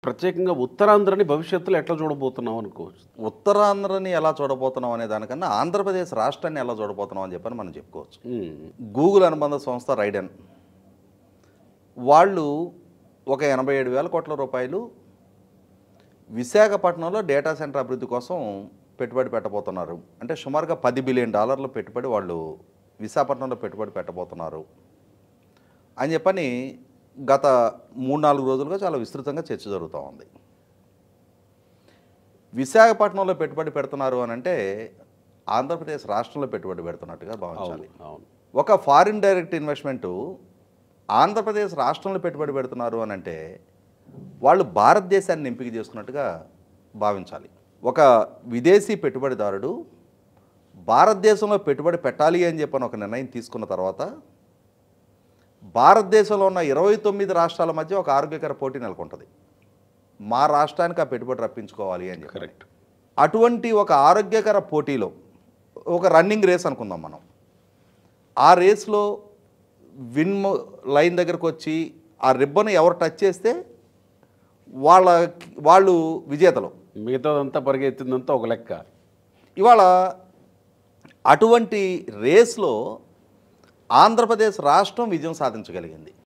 ప్రత్యేకంగా ఉత్తరాంధ్రని భవిష్యత్తులో ఎట్లా చూడబోతున్నాం అనుకోవచ్చు? ఉత్తరాంధ్రని ఎలా చూడబోతున్నాం అనే దానికన్నా ఆంధ్రప్రదేశ్ రాష్ట్రాన్ని ఎలా చూడబోతున్నాం అని చెప్పని మనం చెప్పుకోవచ్చు. హ్మ్. గూగుల్ అనుబంధ సంస్థ రైడెన్ వాళ్ళు ఒక 87,000 కోట్ల రూపాయలు విశాఖపట్నంలో డేటా సెంటర్ అభివృద్ధి కోసం పెట్టుబడి పెట్టబోతున్నారు. అంటే సుమారుగా $10 బిలియన్ పెట్టుబడి వాళ్ళు విశాఖపట్నంలో పెట్టుబడి పెట్టబోతున్నారు అని చెప్పని గత 3-4 రోజులుగా చాలా విస్తృతంగా చర్చ జరుగుతూ ఉంది. విశాఖపట్నంలో పెట్టుబడి పెడుతున్నారు అని అంటే ఆంధ్రప్రదేశ్ రాష్ట్రంలో పెట్టుబడి పెడుతున్నట్టుగా భావించాలి. అవును. ఒక ఫారిన్ డైరెక్ట్ ఇన్వెస్ట్మెంటు ఆంధ్రప్రదేశ్ రాష్ట్రంలో పెట్టుబడి పెడుతున్నారు అని అంటే వాళ్ళు భారతదేశాన్ని ఎంపిక చేసుకున్నట్టుగా భావించాలి. ఒక విదేశీ పెట్టుబడిదారుడు భారతదేశంలో పెట్టుబడి పెట్టాలి అని చెప్పని ఒక నిర్ణయం తీసుకున్న తర్వాత భారతదేశంలో ఉన్న 29 రాష్ట్రాల మధ్య ఒక ఆరోగ్యకర పోటీ నెలకొంటుంది. మా రాష్ట్రానికి ఆ పెట్టుబడి రప్పించుకోవాలి అని చెప్పి. కరెక్ట్. అటువంటి ఒక ఆరోగ్యకర పోటీలో ఒక రన్నింగ్ రేస్ అనుకుందాం మనం. ఆ రేస్లో లైన్ దగ్గరకు వచ్చి ఆ రిబ్బన్ ఎవరు టచ్ చేస్తే వాళ్ళు విజేతలు. మిగతాదంతా పరిగెత్తిందంతా ఒక లెక్క. ఇవాళ అటువంటి రేస్లో ఆంధ్రప్రదేశ్ రాష్ట్రం విజయం సాధించగలిగింది.